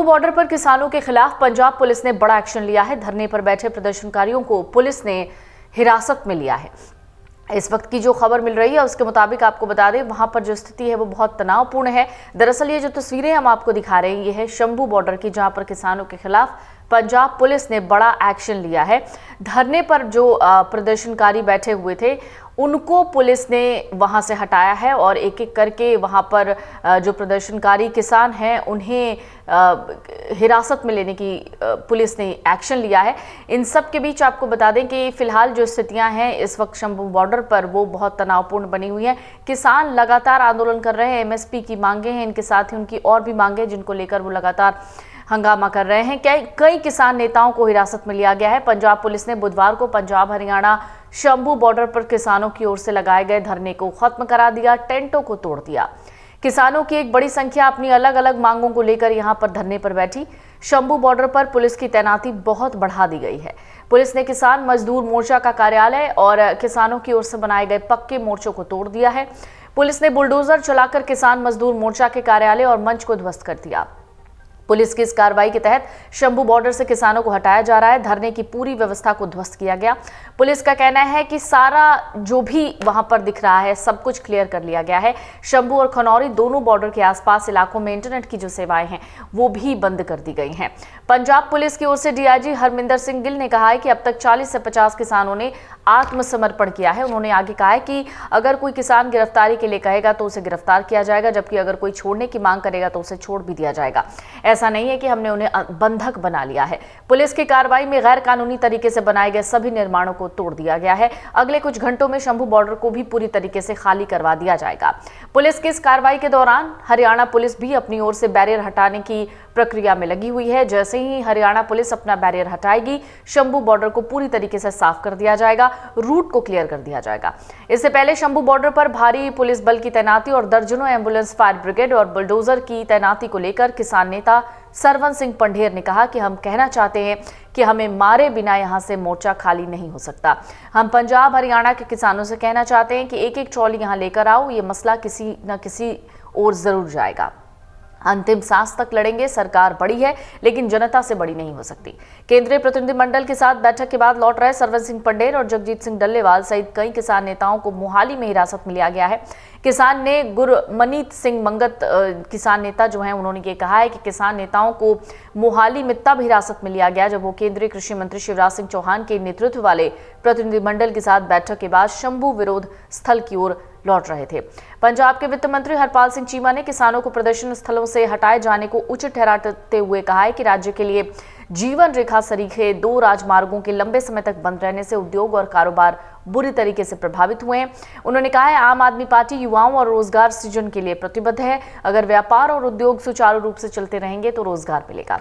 Border पर किसानों के खिलाफ पंजाब पुलिस ने बड़ा एक्शन लिया है। धरने पर बैठे प्रदर्शनकारियों को पुलिस ने हिरासत में लिया है। इस वक्त की जो खबर मिल रही है उसके मुताबिक आपको बता दें, वहां पर जो स्थिति है वो बहुत तनावपूर्ण है। दरअसल ये जो तस्वीरें हम आपको दिखा रहे हैं ये है शंभू बॉर्डर की, जहां पर किसानों के खिलाफ पंजाब पुलिस ने बड़ा एक्शन लिया है। धरने पर जो प्रदर्शनकारी बैठे हुए थे उनको पुलिस ने वहां से हटाया है और एक एक करके वहां पर जो प्रदर्शनकारी किसान हैं उन्हें हिरासत में लेने की पुलिस ने एक्शन लिया है। इन सब के बीच आपको बता दें कि फिलहाल जो स्थितियां हैं इस वक्त शंभू बॉर्डर पर वो बहुत तनावपूर्ण बनी हुई हैं। किसान लगातार आंदोलन कर रहे हैं, एमएसपी की मांगे हैं, इनके साथ ही उनकी और भी मांगे जिनको लेकर वो लगातार हंगामा कर रहे हैं। कई किसान नेताओं को हिरासत में लिया गया है। पंजाब पुलिस ने बुधवार को पंजाब हरियाणा शंभू बॉर्डर पर किसानों की ओर से लगाए गए धरने को खत्म करा दिया, टेंटों को तोड़ दिया। किसानों की एक बड़ी संख्या अपनी अलग अलग मांगों को लेकर यहां पर धरने पर बैठी। शंभू बॉर्डर पर पुलिस की तैनाती बहुत बढ़ा दी गई है। पुलिस ने किसान मजदूर मोर्चा का कार्यालय और किसानों की ओर से बनाए गए पक्के मोर्चों को तोड़ दिया है। पुलिस ने बुलडोजर चलाकर किसान मजदूर मोर्चा के कार्यालय और मंच को ध्वस्त कर दिया। पुलिस की इस कार्रवाई के तहत शंभू बॉर्डर से किसानों को हटाया जा रहा है। धरने की पूरी व्यवस्था को ध्वस्त किया गया। पुलिस का कहना है कि सारा जो भी वहां पर दिख रहा है सब कुछ क्लियर कर लिया गया है। शंभू और खनौरी दोनों बॉर्डर के आसपास इलाकों में इंटरनेट की जो सेवाएं हैं वो भी बंद कर दी गई हैं। पंजाब पुलिस की ओर से डीआईजी हरमिंदर सिंह गिल ने कहा है कि अब तक 40 से 50 किसानों ने आत्मसमर्पण किया है। उन्होंने आगे कहा है कि अगर कोई किसान गिरफ्तारी के लिए कहेगा तो उसे गिरफ्तार किया जाएगा, जबकि अगर कोई छोड़ने की मांग करेगा तो उसे छोड़ भी दिया जाएगा। ऐसा नहीं है कि हमने उन्हें बंधक बना लिया है। पुलिस की कार्रवाई में गैर कानूनी तरीके से बनाए गए सभी निर्माणों को तोड़ दिया गया है। अगले कुछ घंटों में शंभू बॉर्डर को भी पूरी तरीके से खाली करवा दिया जाएगा। पुलिस की इस कार्रवाई के दौरान हरियाणा पुलिस भी अपनी ओर से बैरियर हटाने की प्रक्रिया में लगी हुई है। जैसे ही हरियाणा पुलिस अपना बैरियर हटाएगी, शंभू बॉर्डर को पूरी तरीके से साफ कर दिया जाएगा, रूट को क्लियर कर दिया जाएगा। इससे पहले शंभू बॉर्डर पर भारी पुलिस बल की तैनाती और दर्जनों एम्बुलेंस, फायर ब्रिगेड और बुलडोजर की तैनाती को लेकर किसान नेता सरवन सिंह पंढेर ने कहा कि हम कहना चाहते हैं कि हमें मारे बिना यहां से मोर्चा खाली नहीं हो सकता। हम पंजाब हरियाणा के किसानों से कहना चाहते हैं कि एक एक ट्रॉली यहां लेकर आओ, ये मसला किसी न किसी ओर जरूर जाएगा। अंतिम सांस तक लड़ेंगे। सरकार बड़ी है लेकिन जनता से बड़ी नहीं हो सकती। केंद्रीय प्रतिनिधिमंडल के साथ बैठक के बाद लौट रहे सरवन सिंह पंढेर और जगजीत सिंह डल्लेवाल सहित कई किसान नेताओं को मोहाली में हिरासत में लिया गया है। किसान ने गुरमनीत सिंह मंगत किसान नेता जो हैं उन्होंने ये कहा है कि किसान नेताओं को मोहाली में तब हिरासत में लिया गया जब वो केंद्रीय कृषि मंत्री शिवराज सिंह चौहान के नेतृत्व वाले प्रतिनिधिमंडल के साथ बैठक के बाद शंभू विरोध स्थल की ओर लौट रहे थे। पंजाब के वित्त मंत्री हरपाल सिंह चीमा ने किसानों को प्रदर्शन स्थलों से हटाए जाने को उचित ठहराते हुए कहा है कि राज्य के लिए जीवन रेखा सरीखे 2 राजमार्गों के लंबे समय तक बंद रहने से उद्योग और कारोबार बुरी तरीके से प्रभावित हुए हैं। उन्होंने कहा है आम आदमी पार्टी युवाओं और रोजगार सृजन के लिए प्रतिबद्ध है। अगर व्यापार और उद्योग सुचारू रूप से चलते रहेंगे तो रोजगार मिलेगा।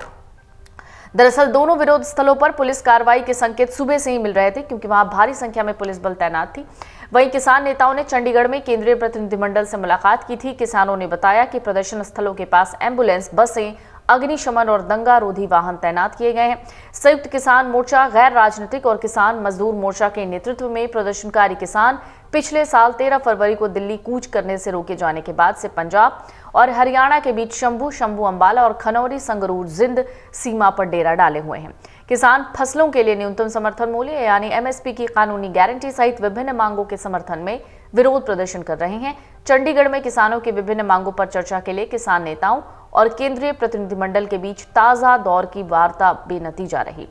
दरअसल दोनों विरोध स्थलों पर पुलिस कार्रवाई के संकेत सुबह से ही मिल रहे थे क्योंकि वहां भारी संख्या में पुलिस बल तैनात थी। वहीं किसान नेताओं ने चंडीगढ़ में केंद्रीय प्रतिनिधिमंडल से मुलाकात की थी। किसानों ने बताया कि प्रदर्शन स्थलों के पास एम्बुलेंस, बसें, अग्निशमन और दंगा रोधी वाहन तैनात किए गए हैं। संयुक्त किसान मोर्चा, गैर राजनीतिक और किसान मजदूर मोर्चा के नेतृत्व में प्रदर्शनकारी किसान पिछले साल 13 फरवरी को दिल्ली कूच करने से रोके जाने के बाद से पंजाब और हरियाणा के बीच शंभू अंबाला और खनौरी संगरूर जिंद सीमा पर डेरा डाले हुए हैं। किसान फसलों के लिए न्यूनतम समर्थन मूल्य यानी एमएसपी की कानूनी गारंटी सहित विभिन्न मांगों के समर्थन में विरोध प्रदर्शन कर रहे हैं। चंडीगढ़ में किसानों की विभिन्न मांगों पर चर्चा के लिए किसान नेताओं और केंद्रीय प्रतिनिधिमंडल के बीच ताजा दौर की वार्ता बेनतीजा रही।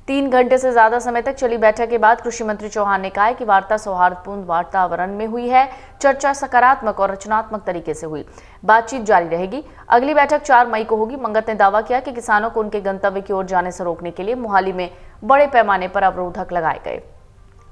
3 घंटे से ज्यादा समय तक चली बैठक के बाद कृषि मंत्री चौहान ने कहा है कि वार्ता सौहार्दपूर्ण वातावरण में हुई है। चर्चा सकारात्मक और रचनात्मक तरीके से हुई। बातचीत जारी रहेगी। अगली बैठक 4 मई को होगी। मंगत ने दावा किया कि किसानों को उनके गंतव्य की ओर जाने से रोकने के लिए मोहाली में बड़े पैमाने पर अवरोधक लगाए गए।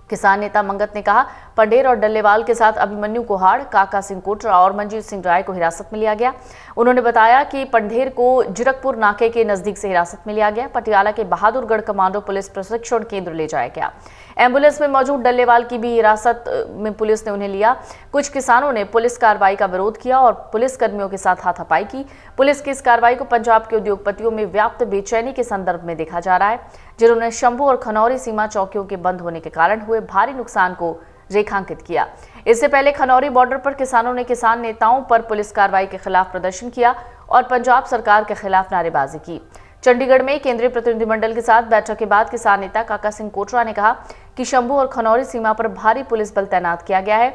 किसान नेता मंगत ने कहा पंढेर और डल्लेवाल के साथ अभिमन्यु कोहाड़, काका सिंह कोटरा और मंजीत सिंह राय को हिरासत में लिया गया। उन्होंने बताया कि पंढेर को जीरकपुर नाके के नजदीक से हिरासत में लिया गया। पटियाला के बहादुरगढ़ कमांडो पुलिस प्रशिक्षण केंद्र ले जाया गया। एम्बुलेंस में मौजूद डल्लेवाल की भी हिरासत में पुलिस ने उन्हें लिया। कुछ किसानों ने पुलिस कार्रवाई का विरोध किया और पुलिस कर्मियों के साथ हाथापाई की। पुलिस की इस कार्रवाई को पंजाब के उद्योगपतियों में व्याप्त बेचैनी के संदर्भ में देखा जा रहा है, जिन्होंने शंभू और खनौरी सीमा चौकियों के बंद होने के कारण हुए भारी नुकसान को रेखांकित किया। इससे पहले खनौरी बॉर्डर पर किसानों ने किसान नेताओं पर पुलिस कार्रवाई के खिलाफ प्रदर्शन किया। और पंजाब सरकार के खिलाफ नारेबाजी की। चंडीगढ़ में केंद्रीय प्रतिनिधिमंडल के साथ बैठक के बाद किसान नेता काका सिंह कोटरा ने कहा कि शंभू और खनौरी सीमा पर भारी पुलिस बल तैनात किया गया है।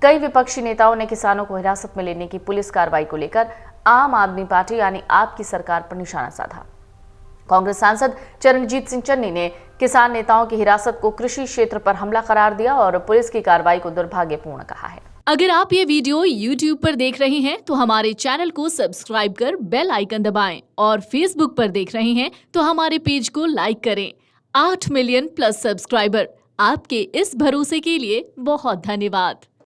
कई विपक्षी नेताओं ने किसानों को हिरासत में लेने की पुलिस कार्रवाई को लेकर आम आदमी पार्टी यानी आप की सरकार पर निशाना साधा। कांग्रेस सांसद चरणजीत सिंह चन्नी ने किसान नेताओं की हिरासत को कृषि क्षेत्र पर हमला करार दिया और पुलिस की कार्रवाई को दुर्भाग्यपूर्ण कहा है। अगर आप ये वीडियो YouTube पर देख रहे हैं तो हमारे चैनल को सब्सक्राइब कर बेल आइकन दबाएं और Facebook पर देख रहे हैं तो हमारे पेज को लाइक करें। 8 मिलियन प्लस सब्सक्राइबर, आपके इस भरोसे के लिए बहुत धन्यवाद।